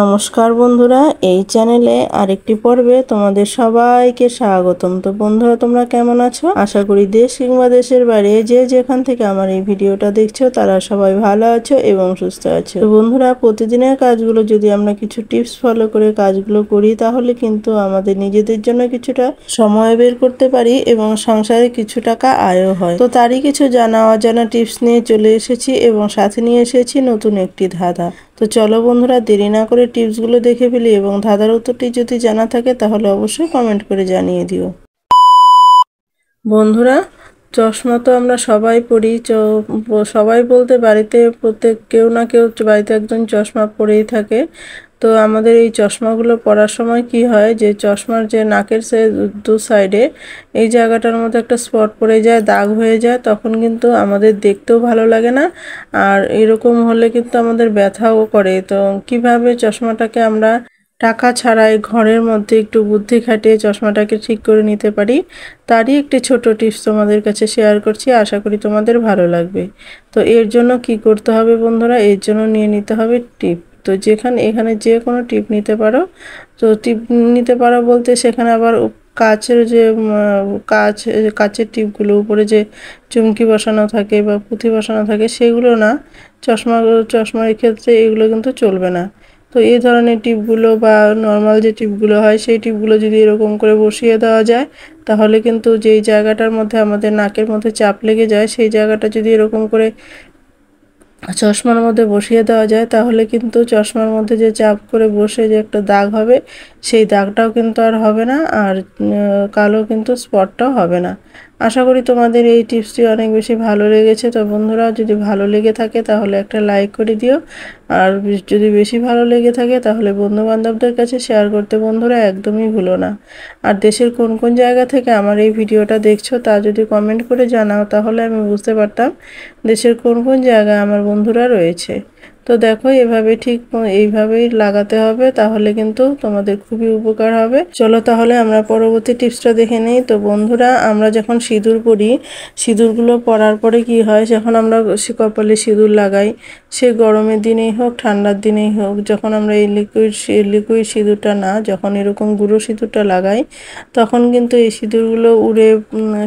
নমস্কার বন্ধুরা, এই চ্যানেলে আরেকটি পর্বে তোমাদের সবাইকে স্বাগতম। তো বন্ধুরা, তোমরা কেমন আছো? আশা করি দেশ কিংবা দেশের বাইরে যে যেখান থেকে আমার এই ভিডিওটা দেখছো তারা সবাই ভালো আছো এবং সুস্থ আছো। তো বন্ধুরা, প্রতিদিনের কাজগুলো যদি আমরা কিছু টিপস ফলো করে কাজগুলো করি তাহলে কিন্তু আমাদের নিজেদের জন্য কিছুটা সময় বের করতে পারি এবং সংসারে কিছু টাকা আয়ও হয়। তো তারই কিছু জানা অজানা টিপস নিয়ে চলে এসেছি এবং সাথে নিয়ে এসেছি নতুন একটি ধাঁধা। তো চলো বন্ধুরা, দেরি না করে টিপসগুলো দেখে ফেলি এবং ধাঁধার উত্তরটি যদি জানা থাকে তাহলে অবশ্যই কমেন্ট করে জানিয়ে দিও। বন্ধুরা, চশমা তো আমরা সবাই পরি। সবাই বলতে বাড়িতে প্রত্যেক কেউ না কেউ বাড়িতে একজন চশমা পরেই থাকে। তো আমাদের এই চশমাগুলো পরার সময় কি হয় যে চশমার যে নাকের দু সাইডে এই জায়গাটার মধ্যে একটা স্পট পড়ে যায়, দাগ হয়ে যায়, তখন কিন্তু আমাদের দেখতেও ভালো লাগে না। আর এরকম হলে কিন্তু আমাদের ব্যথাও করে। তো কিভাবে চশমাটাকে আমরা টাকা ছাড়াই ঘরের মধ্যে একটু বুদ্ধি খাটিয়ে চশমাটাকে ঠিক করে নিতে পারি তারই একটি ছোট টিপস তোমাদের কাছে শেয়ার করছি। আশা করি তোমাদের ভালো লাগবে। তো এর জন্য কি করতে হবে বন্ধুরা, এর জন্য নিয়ে নিতে হবে টিপ। তো এখানে যে কোনো টিপ নিতে পারো। তো টিপ নিতে পারো বলতে সেখানে আবার কাচের যে কাচের টিপগুলো উপরে যে চুমকি বসানো থাকে বা পুঁথি বসানো থাকে সেগুলো না, চশমার ক্ষেত্রে এগুলো কিন্তু চলবে না। তো এই ধরনের টিপগুলো বা নর্মাল যে টিপগুলো হয় সেই টিপগুলো যদি এরকম করে বসিয়ে দেওয়া যায় তাহলে কিন্তু যেই জায়গাটার মধ্যে আমাদের নাকের মধ্যে চাপ লেগে যায় সেই জায়গাটা যদি এরকম করে চশমার মধ্যে বসিয়ে দেওয়া যায় তাহলে কিন্তু চশমার মধ্যে যে চাপ করে বসে যে একটা দাগ হবে সেই দাগটাও কিন্তু আর হবে না, আর কালো কিন্তু স্পটটাও হবে না। আশা করি তোমাদের এই টিপসটি অনেক বেশি ভালো লেগেছে। তো বন্ধুরা, যদি ভালো লেগে থাকে তাহলে একটা লাইক করে দিও, আর যদি বেশি ভালো লেগে থাকে তাহলে বন্ধু বান্ধবদের কাছে শেয়ার করতে বন্ধুরা একদমই ভুলো না। আর দেশের কোন কোন জায়গা থেকে আমার এই ভিডিওটা দেখছো তা যদি কমেন্ট করে জানাও তাহলে আমি বুঝতে পারতাম দেশের কোন কোন জায়গায় আমার বন্ধুরা রয়েছে। তো দেখো, ঠিক এইভাবেই লাগাতে হবে, তাহলে কিন্তু তোমাদের খুবই উপকার হবে। চলো তাহলে আমরা পরবর্তী টিপসটা দেখে নেই। তো বন্ধুরা, আমরা যখন সিঁদুর পরি, সিঁদুরগুলো পরার পরে কি হয়, যখন আমরা কপালে সিঁদুর লাগাই, সে গরমের দিনেই হোক ঠান্ডার দিনেই হোক, যখন আমরা এই লিকুইড সিঁদুরটা না, যখন এরকম গুঁড়ো সিঁদুরটা লাগাই তখন কিন্তু এই সিঁদুরগুলো উড়ে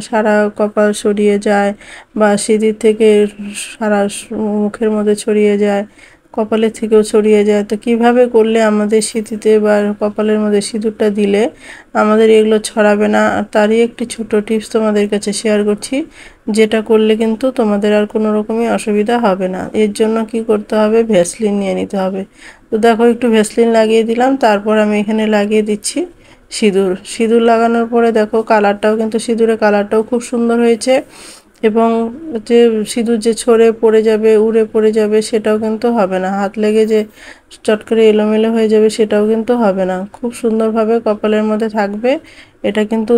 সারা কপাল ছড়িয়ে যায় বা সিঁদুর থেকে সারা মুখের মধ্যে ছড়িয়ে যায়, কপালের থেকেও ছড়িয়ে যায়। তো কিভাবে করলে আমাদের সিঁথিতে বা কপালের মধ্যে সিঁদুরটা দিলে আমাদের এগুলো ছড়াবে না, তারই একটি ছোট টিপস তোমাদের কাছে শেয়ার করছি, যেটা করলে কিন্তু তোমাদের আর কোনো রকমই অসুবিধা হবে না। এর জন্য কি করতে হবে, ভ্যাসলিন নিয়ে নিতে হবে। তো দেখো, একটু ভ্যাসলিন লাগিয়ে দিলাম, তারপর আমি এখানে লাগিয়ে দিচ্ছি সিঁদুর লাগানোর পরে দেখো কালারটাও কিন্তু সিঁদুরের কালারটাও খুব সুন্দর হয়েছে এবং যে সিঁদুর যে ছড়ে পড়ে যাবে, উড়ে পড়ে যাবে সেটাও কিন্তু হবে না, হাত লেগে যে চট করে এলোমেলো হয়ে যাবে সেটাও কিন্তু হবে না, খুব সুন্দরভাবে কপালের মধ্যে থাকবে। এটা কিন্তু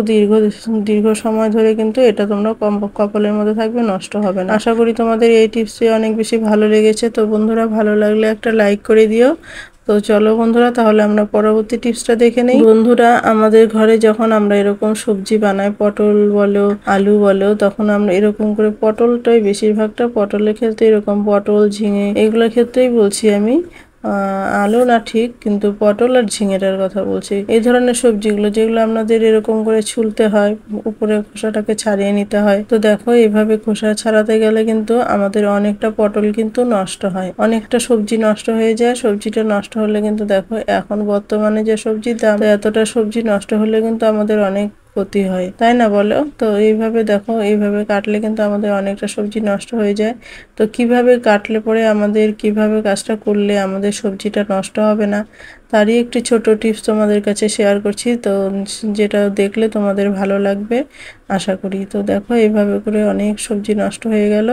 দীর্ঘ সময় ধরে কিন্তু এটা তোমরা কপালের মধ্যে থাকবে, নষ্ট হবে না। আশা করি তোমাদের এই টিপসটি অনেক বেশি ভালো লেগেছে। তো বন্ধুরা, ভালো লাগলে একটা লাইক করে দিও। তো চলো বন্ধুরা, তাহলে আমরা পরবর্তী টিপসটা দেখে নেই। বন্ধুরা, আমাদের ঘরে যখন আমরা এরকম সবজি বানাই, পটল বলো আলু বলো, তখন আমরা এরকম করে পটলটাই বেশিরভাগটা পটলের ক্ষেত্রে এরকম পটল ঝিঙে এগুলোর ক্ষেত্রেই বলছি আমি, আলু না ঠিক, কিন্তু পটল আর ঝিঙেটার কথা বলছি। এই ধরনের সবজিগুলো যেগুলো আপনাদের এরকম করে ছুলতে হয়, উপরে খোসাটাকে ছাড়িয়ে নিতে হয়। তো দেখো, এইভাবে খোসা ছাড়াতে গেলে কিন্তু আমাদের অনেকটা পটল কিন্তু নষ্ট হয়, অনেকটা সবজি নষ্ট হয়ে যায়। সবজিটা নষ্ট হলে কিন্তু দেখো, এখন বর্তমানে যে সবজির দাম, এতটা সবজি নষ্ট হলে কিন্তু আমাদের অনেক ক্ষতি হয়, তাই না বলো? তো এইভাবে দেখো, এইভাবে কাটলে কিন্তু আমাদের অনেকটা সবজি নষ্ট হয়ে যায়। তো কিভাবে কাটলে পরে আমাদের, কিভাবে কাজটা করলে আমাদের সবজিটা নষ্ট হবে না, তারই একটি ছোট টিপস তোমাদের কাছে শেয়ার করছি। তো যেটা দেখলে তোমাদের ভালো লাগবে আশা করি। তো দেখো, এইভাবে করে অনেক সবজি নষ্ট হয়ে গেল।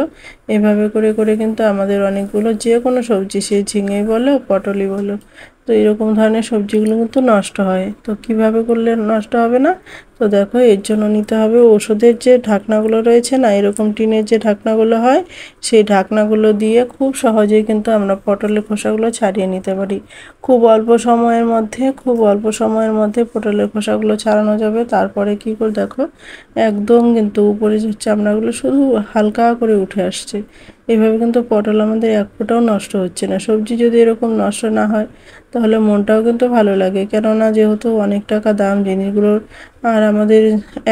এভাবে করে করে কিন্তু আমাদের অনেকগুলো যে কোনো সবজি, সে ঝিঙে বলো পটলই বলো, তো এরকম ধরনের সবজিগুলো কিন্তু নষ্ট হয়। তো কিভাবে করলে নষ্ট হবে না, তো দেখো, এর জন্য নিতে হবে ওষুধের যে ঢাকনাগুলো রয়েছে না, এরকম টিনের যে ঢাকনাগুলো হয়, সেই ঢাকনাগুলো দিয়ে খুব সহজেই কিন্তু আমরা পটলের খোসাগুলো ছাড়িয়ে নিতে পারি। খুব অল্প সময়ের মধ্যে পটলের খোসাগুলো ছাড়ানো যাবে। তারপরে কি করে দেখো, একদম কিন্তু উপরে যে চামড়াগুলো শুধু হালকা করে উঠে আসছে, এভাবে কিন্তু পটল আমাদের এক ফোঁটাও নষ্ট হচ্ছে না। সবজি যদি এরকম নষ্ট না হয় তাহলে মনটাও কিন্তু ভালো লাগে, কেননা যেহেতু অনেক টাকা দাম জিনিসগুলোর, আর আমাদের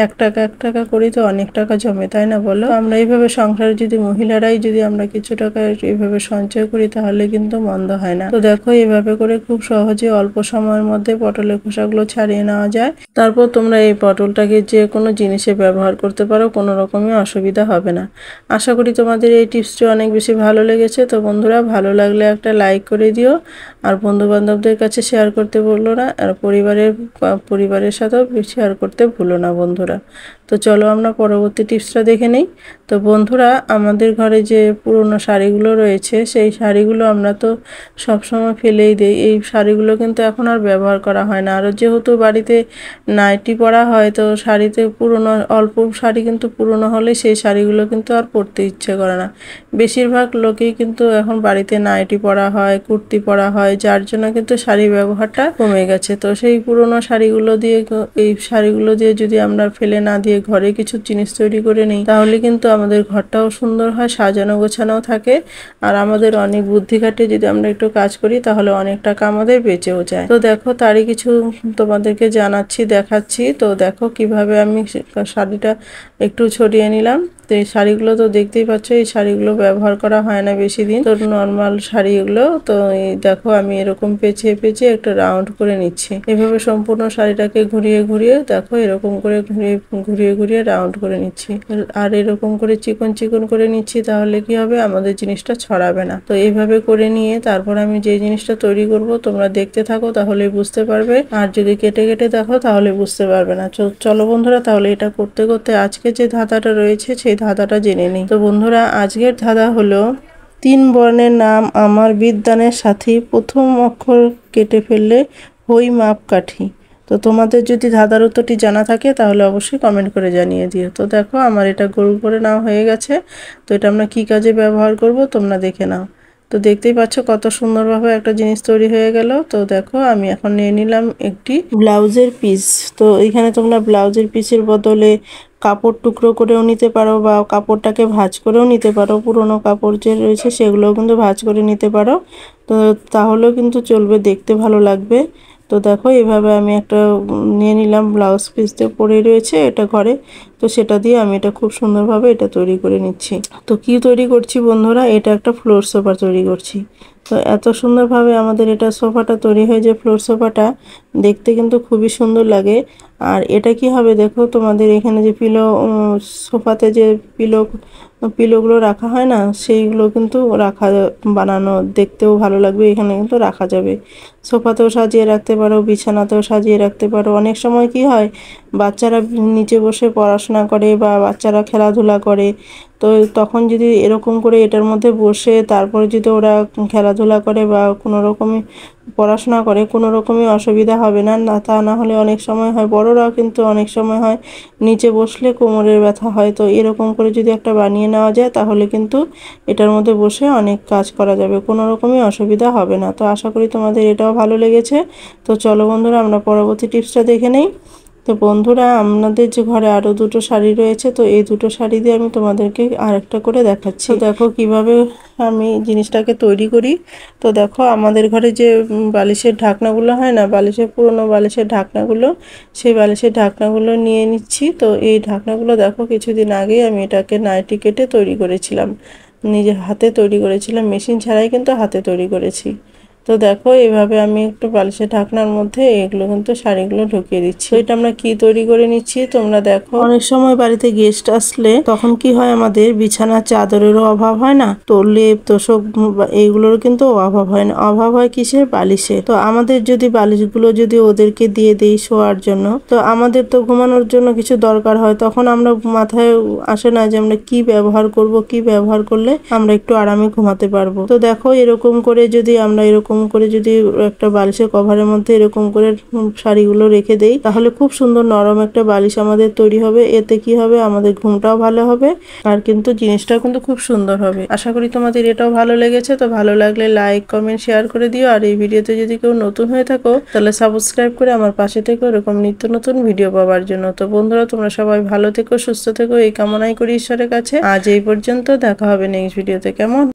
1 টাকা 1 টাকা করেই তো অনেক টাকা জমে, তাই না বলো? আমরা এইভাবে সংসারে যদি মহিলারাই যদি আমরা কিছু টাকা এইভাবে সঞ্চয় করি তাহলে কিন্তু মন্দ হয় না। তো দেখো এইভাবে করে খুব সহজে অল্প সময়ের মধ্যে পটলের খোসাগুলো ছাড়িয়ে নেওয়া যায়। তারপর তোমরা এই পটলটাকে যে কোনো জিনিসে ব্যবহার করতে পারো, কোনো রকমই অসুবিধা হবে না। আশা করি তোমাদের এই টিপসটি অনেক বেশি ভালো লেগেছে। তো বন্ধুরা, ভালো লাগলে একটা লাইক করে দিও, আর বন্ধু বান্ধবদের কাছে শেয়ার করতে ভুলো না, আর পরিবারের সাথেও শেয়ার করতে ভুলো না বন্ধুরা। তো চলো আমরা পরবর্তী টিপসটা দেখে নিই। তো বন্ধুরা, আমাদের ঘরে যে পুরনো শাড়িগুলো রয়েছে সেই শাড়িগুলো আমরা তো সবসময় ফেলেই দিই। এই শাড়িগুলো কিন্তু এখন আর ব্যবহার করা হয় না। আর যেহেতু বাড়িতে নাইটি পরা হয়, তো শাড়িতে পুরনো অল্প শাড়ি কিন্তু পুরনো হলে সেই শাড়িগুলো কিন্তু আর পরতে ইচ্ছে করে না। বেশিরভাগ লোকেই কিন্তু এখন বাড়িতে নাইটি পরা হয়, কুর্তি পরা হয়, যার জন্য কিন্তু শাড়ি ব্যবহারটা কমে গেছে। তো সেই পুরনো শাড়িগুলো দিয়ে এই শাড়িগুলো দিয়ে যদি আমরা ফেলে না দিয়ে ঘরে কিছু জিনিস তৈরি করে নিই তাহলে কিন্তু আমাদের ঘরটাও সুন্দর হয়, সাজানো গোছানো থাকে, আর আমাদের অনেক বুদ্ধি খাটে যদি আমরা একটু কাজ করি তাহলে অনেক টাকা আমাদের বেঁচেও যায়। তো দেখো তারই কিছু তোমাদেরকে জানাচ্ছি, দেখাচ্ছি। তো দেখো কিভাবে আমি শাড়িটা একটু ছড়িয়ে নিলাম। তো এই শাড়িগুলো তো দেখতেই পাচ্ছ, এই শাড়িগুলো ব্যবহার করা হয় না বেশি দিন, তো নর্মাল শাড়িগুলো। তো এই দেখো আমি এরকম পেঁচিয়ে পেঁচিয়ে একটা রাউন্ড করে নিচ্ছি। এভাবে সম্পূর্ণ শাড়িটাকে ঘুরিয়ে ঘুরিয়ে দেখো এরকম করে ঘুরিয়ে ঘুরিয়ে রাউন্ড করে নিচ্ছি, আর এরকম করে চিকন চিকন করে নিচ্ছি। তাহলে কি হবে, আমাদের জিনিসটা ছড়াবে না। তো এইভাবে করে নিয়ে তারপর আমি যে জিনিসটা তৈরি করব তোমরা দেখতে থাকো, তাহলে বুঝতে পারবে। আর যদি কেটে কেটে দেখো তাহলে বুঝতে পারবে না। চলো বন্ধুরা, তাহলে এটা করতে করতে আজকে যে ধাঁধাটা রয়েছে সেই ধাঁধাটা জেনে নিই। তো বন্ধুরা, আজকের ধাঁধা হলো 3 বর্ণের নাম আমার বিদ্যানের সাথী, প্রথম অক্ষর কেটে ফেললে হই মাপকাঠি। তো তোমাদের যদি ধাঁধার উত্তরটি জানা থাকে তাহলে অবশ্যই কমেন্ট করে জানিয়ে দিও। তো দেখো আমার এটা গোল করে নেওয়া হয়ে গেছে। তো এটা আমরা কি কাজে ব্যবহার করব তোমরা দেখে নাও। তো দেখতেই পাচ্ছ কত সুন্দরভাবে একটা জিনিস তৈরি হয়ে গেল। তো দেখো আমি এখন নিয়ে নিলাম একটি ব্লাউজের পিস। তো এখানে তোমরা ব্লাউজের পিসের বদলে কাপড় টুকরো করেও নিতে পারো, বা কাপড়টাকে ভাঁজ করেও নিতে পারো। পুরোনো কাপড় যে রয়েছে সেগুলোও কিন্তু ভাঁজ করে নিতে পারো। তো তাহলেও কিন্তু চলবে, দেখতে ভালো লাগবে। তো দেখো এভাবে আমি একটা নিয়ে নিলাম, ব্লাউজ পিস দিয়ে পরে রয়েছে এটা ঘরে। তো সেটা দিয়ে আমি এটা খুব সুন্দরভাবে এটা তৈরি করে নিচ্ছি। তো কি তৈরি করছি বন্ধুরা, এটা একটা ফ্লোর সোফা তৈরি করছি। তো এত সুন্দরভাবে আমাদের এটা সোফাটা তৈরি হয়ে যায়। ফ্লোর সোফাটা দেখতে কিন্তু খুবই সুন্দর লাগে। আর এটা কি হবে দেখো, তোমাদের এখানে যে সোফাতে যে পিলোগুলো রাখা হয় না, সেইগুলো কিন্তু বানানো দেখতেও ভালো লাগবে। এখানে কিন্তু রাখা যাবে, সোফাতেও সাজিয়ে রাখতে পারো, বিছানাতেও সাজিয়ে রাখতে পারো। অনেক সময় কি হয়, বাচ্চারা নিচে বসে পড়াশোনা করে বা বাচ্চারা খেলাধুলা করে, তো তখন যদি এরকম করে এটার মধ্যে বসে তারপরে যদি ওরা খেলাধুলা করে বা কোনো রকমই পড়াশোনা করে, কোনো রকমই অসুবিধা হবে না। তা না হলে অনেক সময় হয়, বড়রাও কিন্তু অনেক সময় হয় নিচে বসলে কোমরের ব্যথা হয়। তো এরকম করে যদি একটা বানিয়ে নেওয়া যায় তাহলে কিন্তু এটার মধ্যে বসে অনেক কাজ করা যাবে, কোনো রকমই অসুবিধা হবে না। তো আশা করি তোমাদের এটাও ভালো লেগেছে। তো চলো বন্ধুরা, আমরা পরবর্তী টিপসটা দেখে নেই। তো বন্ধুরা, আমাদের যে ঘরে আরও 2টো শাড়ি রয়েছে, তো এই 2টো শাড়ি দিয়ে আমি তোমাদেরকে আরেকটা করে দেখাচ্ছি। দেখো কিভাবে আমি জিনিসটাকে তৈরি করি। তো দেখো আমাদের ঘরে যে বালিশের ঢাকনাগুলো হয় না, পুরনো বালিশের ঢাকনাগুলো, সেই বালিশের ঢাকনাগুলো নিয়ে নিচ্ছি। তো এই ঢাকনাগুলো দেখো কিছুদিন আগেই আমি এটাকে নাইটি কেটে তৈরি করেছিলাম, নিজে হাতে তৈরি করেছিলাম, মেশিন ছাড়াই কিন্তু হাতে তৈরি করেছি। তো দেখো এইভাবে আমি একটু বালিশের ঢাকনার মধ্যে এগুলো কিন্তু শাড়িগুলো ঢুকিয়ে দিচ্ছি। এটা আমরা কি তৈরি করে নিচ্ছি তোমরা দেখো। অনেক সময় বাড়িতে গেস্ট আসলে তখন কি হয়, আমাদের বিছানার চাদরেরও অভাব হয় না, তো লেপ তোষক এইগুলোরও কিন্তু অভাব হয় না। অভাব হয় কিসের, বালিশে। তো আমাদের যদি বালিশগুলো যদি ওদেরকে দিয়ে দেই শোয়ার জন্য, তো আমাদের তো ঘুমানোর জন্য কিছু দরকার হয়, তখন আমরা মাথায় আসে না যে আমরা কি ব্যবহার করব, কি ব্যবহার করলে আমরা একটু আরামে ঘুমাতে পারবো। তো দেখো এরকম করে যদি আমরা এরকম এরকম করে যদি একটা বালিশের কভারের মধ্যে এরকম করে শাড়িগুলো রেখে দেই তাহলে খুব সুন্দর নরম একটা বালিশ আমাদের তৈরি হবে। এতে কি হবে, আমাদের ঘুমটাও ভালো হবে আর কিন্তু জিনিসটাও কিন্তু খুব সুন্দর হবে। আশা করি তোমাদের এটাও ভালো লেগেছে। তো ভালো লাগলে লাইক কমেন্ট শেয়ার করে দিও। আর এই ভিডিওতে যদি কেউ নতুন হয়ে থাকো তাহলে সাবস্ক্রাইব করে আমার পাশে থেকো এরকম নিত্য নতুন ভিডিও পাওয়ার জন্য। তো বন্ধুরা, তোমরা সবাই ভালো থেকো, সুস্থ থেকো, এই কামনাই করি ঈশ্বরের কাছে। আজ এই পর্যন্ত, দেখা হবে নেক্সট ভিডিওতে। কেমন?